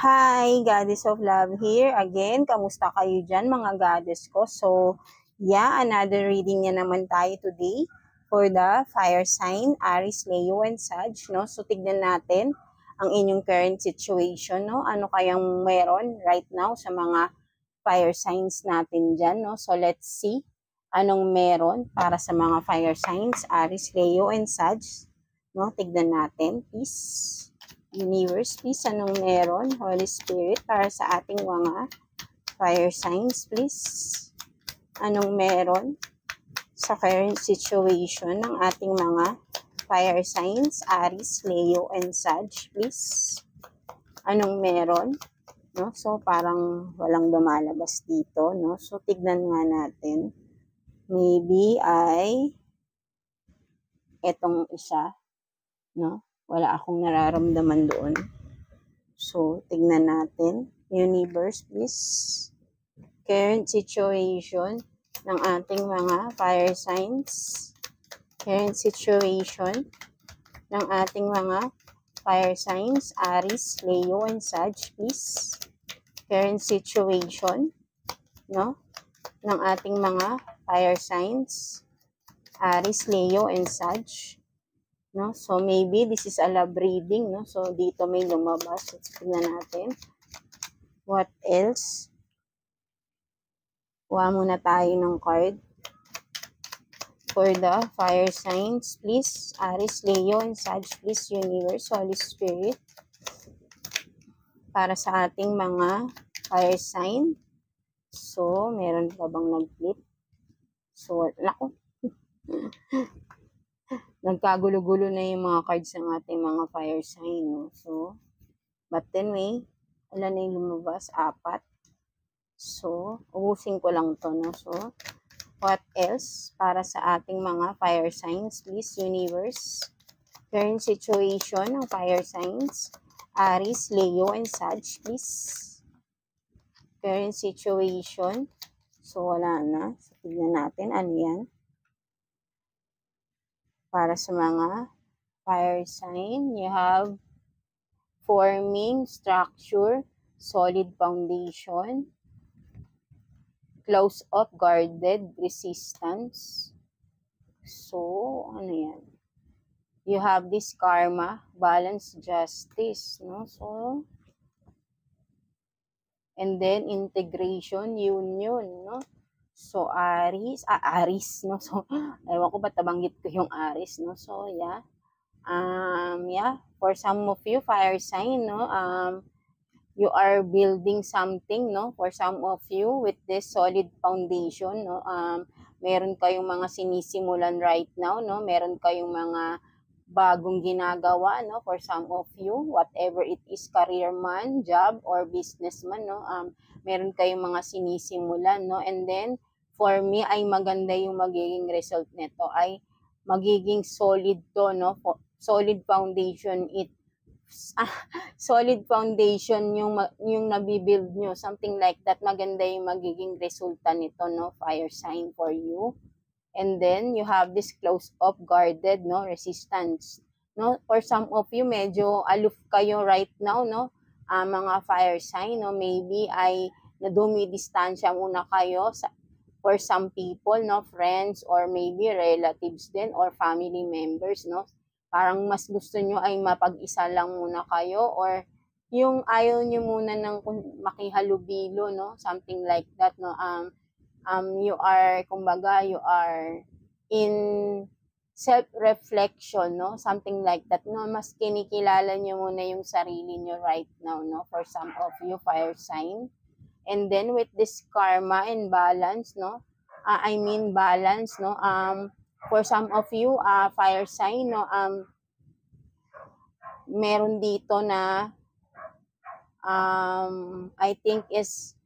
Hi, Goddess of Love here. Again, kamusta kayo dyan mga goddess ko? So, yeah, another reading na naman tayo today for the fire sign, Aries, Leo, and Sag, no? So, tignan natin ang inyong current situation, no? Ano kayang meron right now sa mga fire signs natin dyan, no? So, let's see anong meron para sa mga fire signs, Aries, Leo, and Sag, no? Tignan natin, please. Universe, please, anong meron? Holy Spirit, para sa ating mga fire signs, please. Anong meron sa current situation ng ating mga fire signs, Aries, Leo, and Sag, please. Anong meron? No? So, parang walang lumalabas dito, no? So, tignan nga natin. Maybe ay etong isa, no? Wala akong nararamdaman doon. So, tignan natin. Universe, please. Current situation ng ating mga fire signs. Current situation ng ating mga fire signs. Aries, Leo, and Sag, please. Current situation, no? Ng ating mga fire signs. Aries, Leo, and Sag. No? So, maybe this is a love reading, no? So, dito may lumabas. Let's tingnan natin. What else? Kuha muna tayo ng card. For the fire signs, please. Aries, Leo, and Sag, please. Universe, Holy Spirit. Para sa ating mga fire sign. So, meron pa bang nag-flip? So, naku. Nagkagulo-gulo na yung mga cards ng ating mga fire sign. No? So, but then wala na yung lumabas, 4. So, ubusin ko lang to. No? So, what else para sa ating mga fire signs? Please, Universe. Current situation ng fire signs. Aries, Leo, and Sag, please. Current situation. So, wala na. So, tignan natin. Ano yan? Para sa mga fire sign, you have forming structure, solid foundation, close up, guarded, resistance. So, ano yan? You have this karma, balance, justice, no? So, and then integration, union, no? So, Aries, no? So, ewan ko ba't nabanggit ko yung Aries, no? So, yeah. For some of you, fire sign, no? You are building something, no? For some of you, with this solid foundation, no? Meron kayong mga sinisimulan right now, no? Meron kayong mga bagong ginagawa, no? For some of you, whatever it is, career man, job, or businessman, no? Meron kayong mga sinisimulan, no? And then, for me, ay maganda yung magiging result nito, ay magiging solid to, no? Solid foundation solid foundation yung nabibuild nyo, something like that. Maganda yung magiging resulta nito, no? Fire sign for you. And then you have this close up, guarded, no? Resistance, no? For some of you, medyo aloof kayo right now, no? Mga fire sign, no? Maybe ay nadumidistansya muna kayo for some people, no? Friends, or maybe relatives din, or family members, no? Parang mas gusto nyo ay mapag-isa lang muna kayo, or yung ayaw nyo muna ng makihalubilo, no? Something like that, no? You are, kumbaga, you are in self-reflection, no? Something like that, no? Mas kinikilala nyo muna yung sarili nyo right now, no? For some of you, fire sign. And then with this karma and balance, no? Balance, no? For some of you, fire sign, no? Meron dito na I think is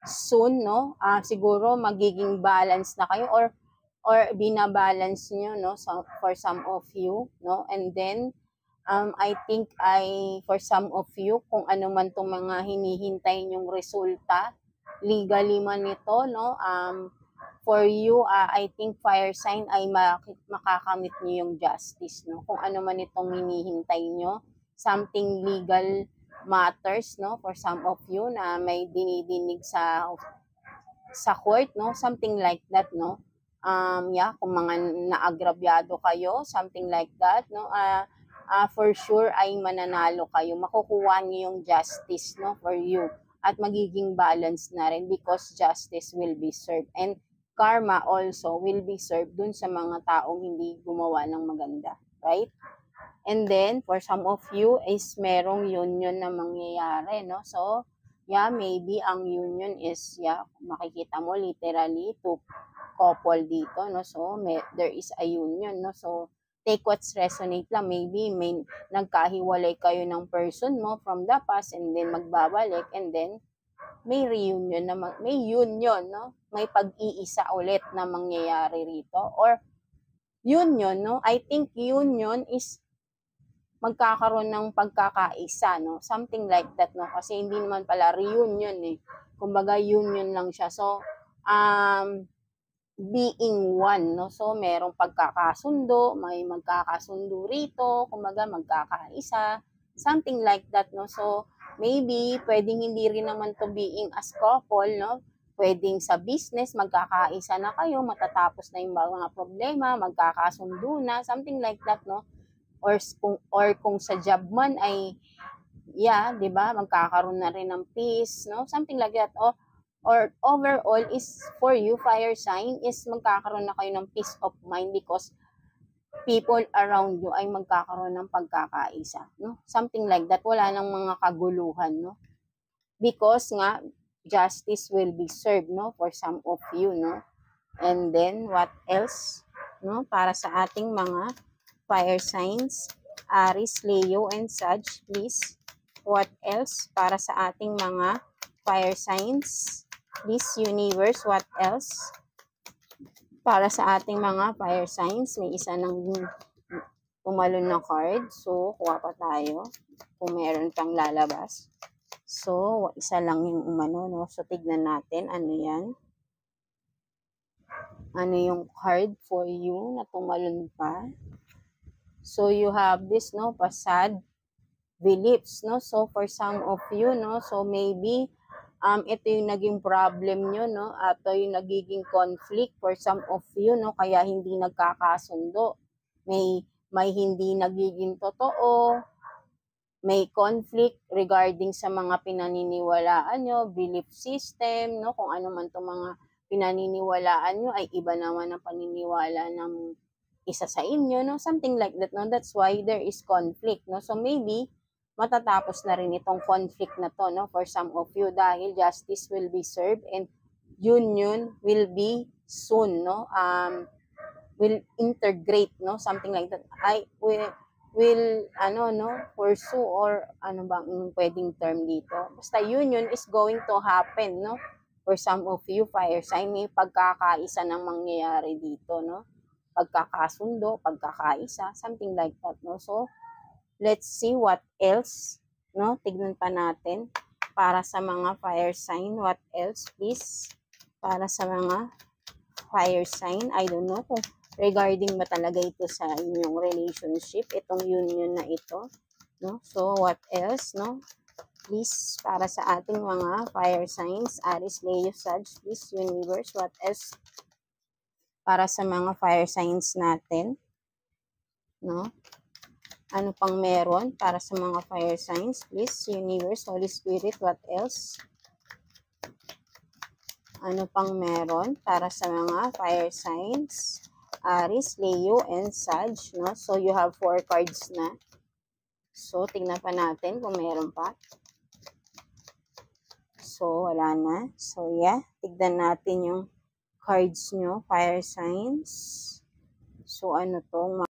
soon, no? Siguro magiging balance na kayo, or binabalance nyo, no? So, for some of you, no? And then I think for some of you, kung ano man tong mga hinihintay nyong resulta, legally man ito, no? For you, I think fire sign ay makakamit nyo yung justice, no? Kung ano man itong hinihintay nyo, something legal matters, no, for some of you na may dinidinig sa court, no, something like that, no. Yeah, kung mga naagrabyado kayo, something like that, no, for sure ay mananalo kayo. Makukuha niyo yung justice, no, for you. At magiging balance na rin because justice will be served. And karma also will be served dun sa mga taong hindi gumawa ng maganda. Right? And then, for some of you, is merong union na mangyayari, no? So, yeah, maybe ang union is, yeah, makikita mo literally two couple dito, no? So, there is a union, no? So, take what's resonate lang. Maybe may nagkahiwalay kayo ng person mo from the past and then magbabalik and then may reunion na may union, no? May pag-iisa ulit na mangyayari rito or union, no? I think union is magkakaroon ng pagkakaisa, no? Something like that, no? Kasi hindi naman pala reunion, eh. Kumbaga, union lang siya. So, being one, no? So, merong pagkakasundo, may magkakasundo rito, kumbaga, magkakaisa, something like that, no? So, maybe, pwedeng hindi rin naman to being as couple, no? Pwedeng sa business, magkakaisa na kayo, matatapos na yung mga problema, magkakasundo na, something like that, no? Or kung sa job man ay yeah, 'di ba? Magkakaroon na rin ng peace, no? Something like that. Or overall is for you fire sign is magkakaroon na kayo ng peace of mind because people around you ay magkakaroon ng pagkakaisa, no? Something like that. Wala nang mga kaguluhan, no? Because nga justice will be served, no, for some of you, no? And then what else, no? Para sa ating mga fire signs, Aries, Leo, and Sag, please. What else para sa ating mga fire signs? Please, universe, what else? Para sa ating mga fire signs, may isa nang tumalon na card. So, kuha pa tayo kung meron pang lalabas. So, isa lang yung umano, no? So, tignan natin ano yan. Ano yung card for you na tumalon pa? So, you have this, no, pasad beliefs, no? So, for some of you, no, so maybe, ito yung naging problem nyo, no? Ito yung nagiging conflict for some of you, no? Kaya hindi nagkakasundo. May hindi nagiging totoo. May conflict regarding sa mga pinaniniwalaan nyo, belief system, no? Kung ano man itong mga pinaniniwalaan nyo, ay iba naman ang paniniwala ng isa sa inyo, no? Something like that, no? That's why there is conflict, no? So, maybe, matatapos na rin itong conflict na to, no? For some of you, dahil justice will be served and union will be soon, no? Will integrate, no? Something like that. Will ano, no? Pursue or ano bang pwedeng term dito? Basta union is going to happen, no? For some of you, fire sign, may pagkakaisa ng mangyayari dito, no? Pagkakasundo, pagkakaisa, something like that, no? So, let's see what else, no? Tignan pa natin para sa mga fire sign. What else, please? Para sa mga fire sign. I don't know kung regarding ba talaga ito sa inyong relationship, itong union na ito, no? So, what else, no? Please, para sa ating mga fire signs, Aries, Leo, Sag, please, universe, what else? Para sa mga fire signs natin, no? Ano pang meron para sa mga fire signs? Please, universe, Holy Spirit, what else? Ano pang meron para sa mga fire signs? Aries, Leo, and Sag, no? So, you have 4 cards na. So, tingnan pa natin kung meron pa. So, wala na. So, yeah, tignan natin yung cards nyo, fire signs. So, ano to?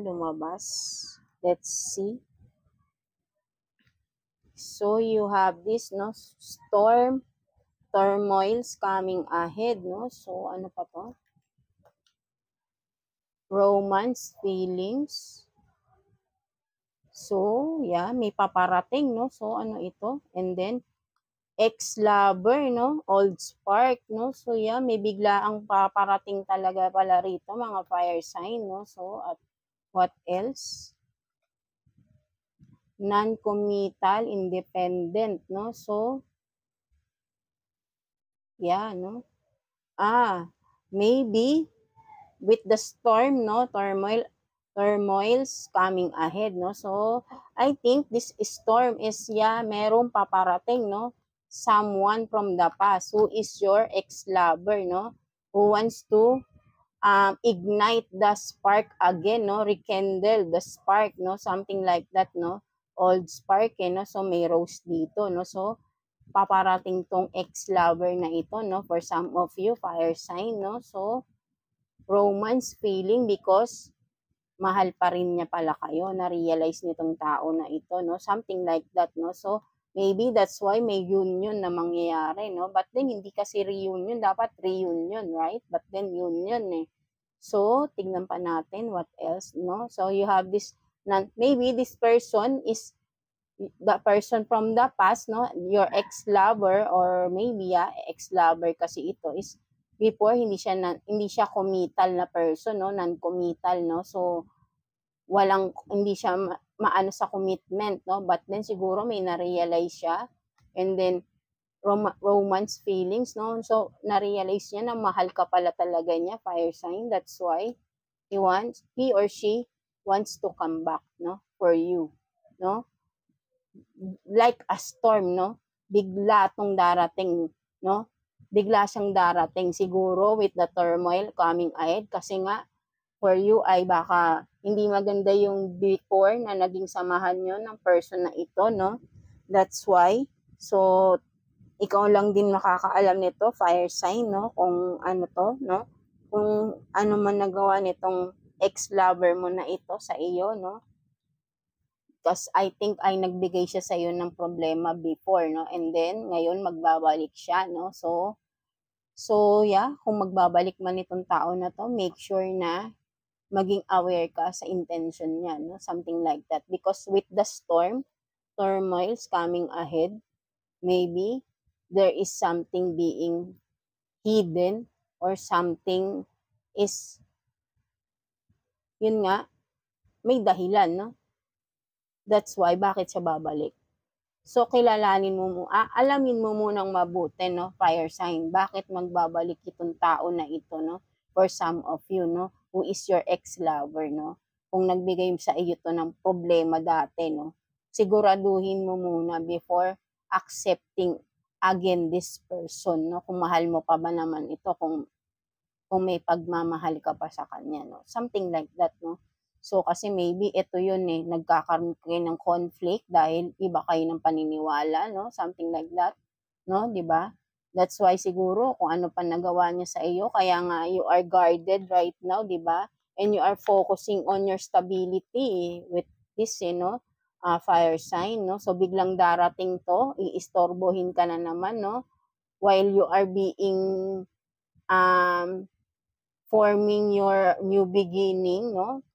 Lumabas. Let's see. So, you have this, no? Storm, turmoils coming ahead, no? So, ano pa to? Romance, feelings, So, yeah, may paparating, no? So, ano ito? And then, ex-lover, no? Old spark, no? So, yeah, may biglaang paparating talaga pala rito, mga fire sign, no? So, at what else? Non-committal, independent, no? So, yeah, no? Maybe with the storm, no? Turmoils coming ahead, no? So, I think this storm is, yeah, merong paparating, no? Someone from the past who is your ex-lover, no? Who wants to ignite the spark again, no? Rekindle the spark, no? Something like that, no? Old spark, no? So, may rose dito, no? So, paparating tong ex-lover na ito, no? For some of you, fire sign, no? So, romance feeling because mahal pa rin niya pala kayo, na-realize nitong tao na ito, no? Something like that, no? So, maybe that's why may union na mangyayari, no? But then, hindi kasi reunion, dapat reunion, right? But then, union, eh. So, tignan pa natin what else, no? So, you have this, maybe this person is the person from the past, no? Your ex-lover or maybe, ex-lover kasi ito is before hindi siya committal na person, no? Non-committal, no? So, hindi siya maano sa commitment, no? But then siguro may na-realize siya and then romance feelings, no? So, na-realize niya na mahal ka pala talaga niya, fire sign. That's why he or she wants to come back, no? For you, no? Like a storm, no? Bigla tong darating, no? Bigla siyang darating siguro with the turmoil coming ahead kasi nga for you ay baka hindi maganda yung before na naging samahan nyo ng person na ito, no? That's why. So, ikaw lang din makakaalam nito, fire sign, no? Kung ano to, no? Kung ano man nagawa nitong ex-lover mo na ito sa iyo, no? Because I think ay nagbigay siya sa iyo ng problema before, no? And then, ngayon magbabalik siya, no? So yeah, kung magbabalik man itong tao na to, make sure na maging aware ka sa intention niya, no? Something like that. Because with the turmoils coming ahead, maybe there is something being hidden or something is, yun nga, may dahilan, no? That's why, bakit siya babalik? So, alamin mo munang mabuti, no? Fire sign. Bakit magbabalik itong tao na ito, no? For some of you, no? Who is your ex-lover, no? Kung nagbigay sa iyo to ng problema dati, no? Siguraduhin mo muna before accepting again this person, no? Kung mahal mo pa ba naman ito, kung may pagmamahal ka pa sa kanya, no? Something like that, no? So, kasi maybe ito yun nagkakaroon kayo ng conflict dahil iba kayo ng paniniwala, no? Something like that, no? Diba? That's why siguro kung ano pa nagawa niya sa iyo, kaya nga you are guarded right now, diba? And you are focusing on your stability with this, no? Fire sign, no? So, biglang darating to, iistorbohin ka na naman, no? While you are being forming your new beginning, no?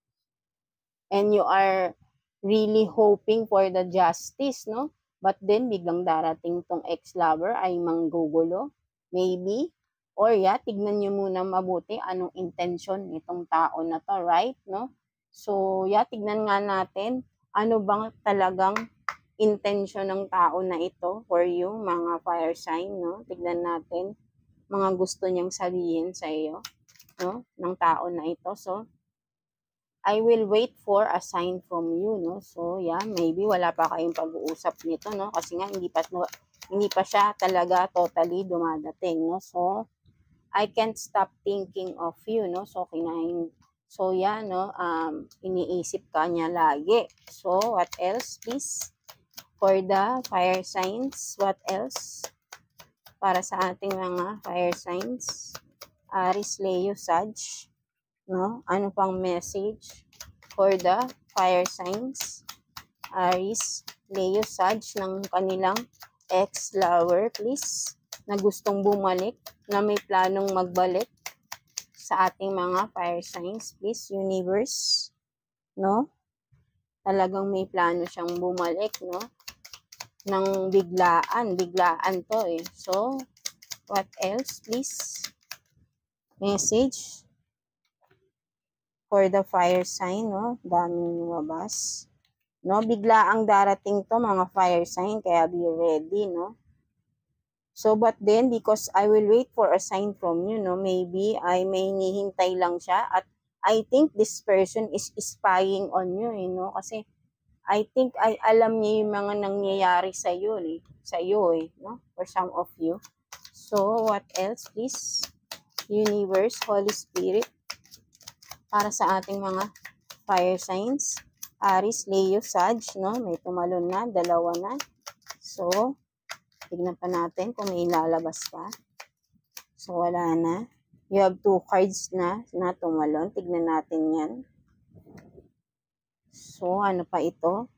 And you are really hoping for the justice, no? But then, biglang darating tong ex-lover ay manggugulo, maybe. Or tignan nyo muna mabuti anong intention nitong tao na to, right? No? So, tignan nga natin ano bang talagang intention ng tao na ito for you, mga fire sign, no? Tignan natin mga gusto niyang sabihin sa iyo, no? Ng tao na ito. So, I will wait for a sign from you, no? So, maybe wala pa kayong pag-uusap nito, no? Kasi nga, hindi pa siya talaga totally dumadating, no? So, I can't stop thinking of you, no? So, iniisip ka niya lagi. So, what else, please? For the fire signs, what else? Para sa ating mga fire signs, Aries, Leo, Sag, no? Ano pang message for the fire signs, Aries, Leo, Sag, ng kanilang ex-lover, please, na gustong bumalik, na may planong magbalik sa ating mga fire signs, please, universe, no? Talagang may plano siyang bumalik, no? Nang biglaan to eh. So, what else, please? Message for the fire sign, no? Daming lumabas. No, biglaang darating to mga fire sign, kaya be ready, no? So, but then, because I will wait for a sign from you, no? Maybe ay may hinihintay lang siya at I think this person is spying on you, you know? Kasi I think ay alam niya yung mga nangyayari sa iyo, no? For some of you. So, what else, please? Universe, Holy Spirit, para sa ating mga fire signs. Aries, Leo, Sag, no? May tumalon na, dalawa na. So, tignan pa natin kung may lalabas pa. So, wala na. You have 2 cards na tumalon. Tignan natin yan. So, ano pa ito?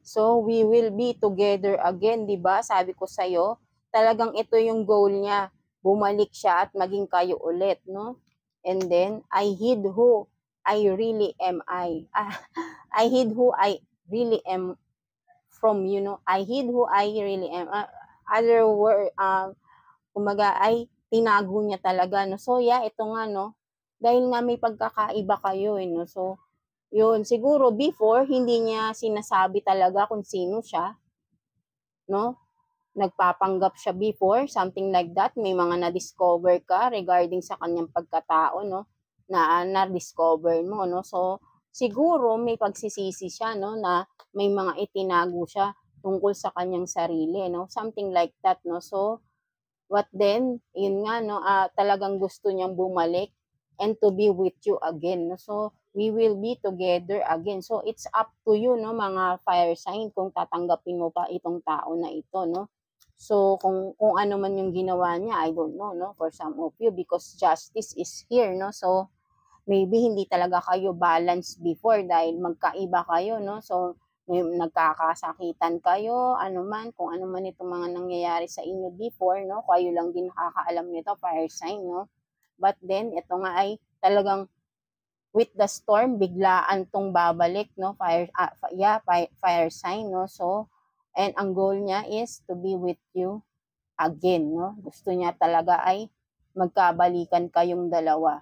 So, we will be together again, di ba? Sabi ko sa'yo, talagang ito yung goal niya. Bumalik siya at maging kayo ulit, no? And then, I hid who I really am I hid who I really am from, you know. I hid who I really am. Other word, kumaga ay tinago niya talaga, no. So yeah, ito nga, no. Dahil nga may pagkakaiba kayo, no. So, yun, siguro before hindi niya sinasabi talaga kung sino siya, no. Nagpapanggap siya before, something like that. May mga na-discover ka regarding sa kanyang pagkatao, no, na-discover mo, no. So, siguro may pagsisisi siya, no, na may mga itinago siya tungkol sa kanyang sarili, no, something like that, no. So, what then, yun nga, no, talagang gusto niyang bumalik and to be with you again, no. So, we will be together again. So, it's up to you, no, mga fire sign, kung tatanggapin mo pa itong tao na ito, no. So, kung ano man yung ginawa niya, I don't know, no, for some of you, because justice is here, no. So, maybe hindi talaga kayo balance before dahil magkaiba kayo, no. So, may nagkakasakitan kayo, kung ano man itong mga nangyayari sa inyo before, no. Kayo lang din nakakaalam nito, fire sign, no. But then, ito nga ay talagang with the storm, biglaan tong babalik, no, fire sign, no. So, and ang goal niya is to be with you again, no. Gusto niya talaga ay magkabalikan kayong dalawa,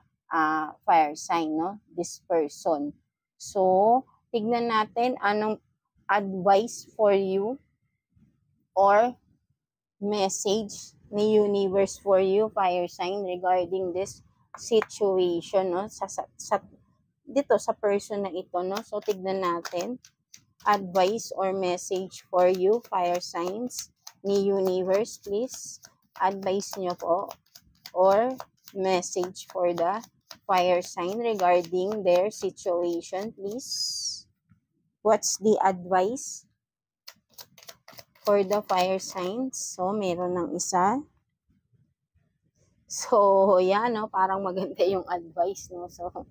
fire sign, no, this person. So, tignan natin anong advice for you or message ni universe for you, fire sign, regarding this situation, no, dito sa person na ito, no. So, tignan natin advice or message for you, fire signs, ni universe, please. Advice nyo po or message for the fire sign regarding their situation, please. What's the advice for the fire signs? So, meron ng isa. So, yan, no, parang maganda yung advice, no. So,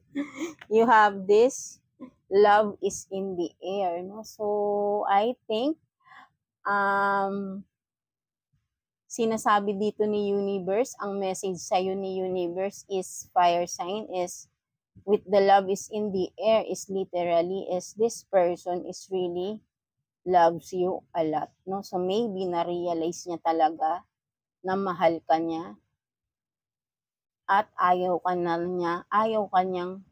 you have this, love is in the air, no. So, I think, sinasabi dito ni universe, ang message sa'yo ni universe is, fire sign, is, with the love is in the air, is literally, is this person is really loves you a lot, no. So, maybe na-realize niya talaga na mahal ka niya at ayaw kanyang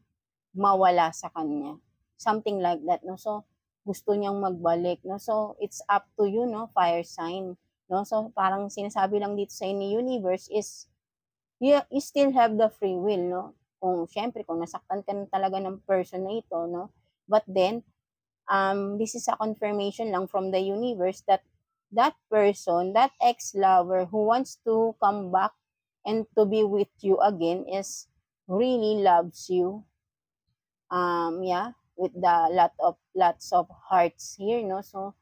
mawala sa kanya. Something like that, no. So, gusto niyang magbalik, no. So, it's up to you, no, fire sign, no. So, parang sinasabi lang dito sa ni universe is, you still have the free will, no. Syempre, kung nasaktan ka na talaga ng person na ito, no. But then, this is a confirmation lang from the universe that that person, that ex-lover who wants to come back and to be with you again is really loves you. With the lots of hearts here, no. So,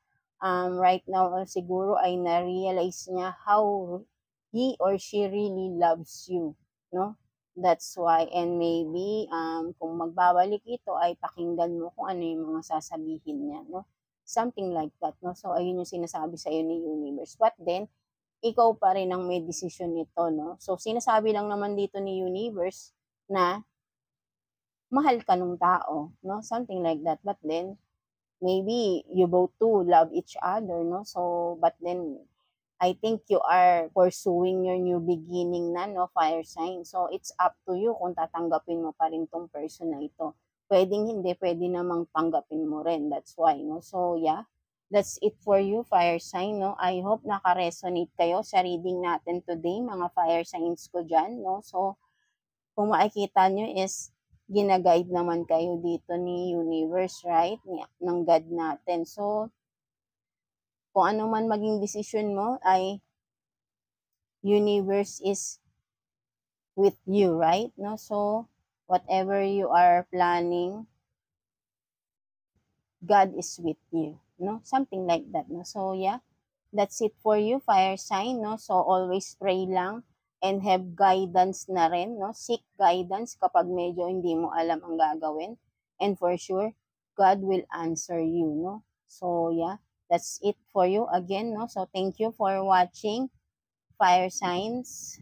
right now, siguro ay na-realize niya how he or she really loves you, no. That's why, and maybe, kung magbabalik ito, ay pakinggan mo kung ano yung mga sasabihin niya, no. Something like that, no. So, ayun yung sinasabi sa iyo ni universe. But then, ikaw pa rin ang may decision nito, no. So, sinasabi lang naman dito ni universe na mahal ka nung tao, no? Something like that. But then, maybe you both two love each other, no? So, but then, I think you are pursuing your new beginning na, no, fire sign. So, it's up to you kung tatanggapin mo pa rin tong person na ito. Pwedeng hindi, pwede namang tanggapin mo rin. That's why, no? So, yeah, that's it for you, fire sign, no? I hope naka-resonate kayo sa reading natin today, mga fire signs ko dyan, no? So, kung makikita nyo is, gina-guide naman kayo dito ni universe, right? Ng God natin. So, kung ano man maging decision mo ay universe is with you, right? No? So, whatever you are planning, God is with you, no? Something like that, no? So, yeah, that's it for you, fire sign, no? So, always pray lang and have guidance na rin, no? Seek guidance kapag medyo hindi mo alam ang gagawin. And for sure, God will answer you, no? So, yeah, that's it for you again, no? So, thank you for watching, fire signs.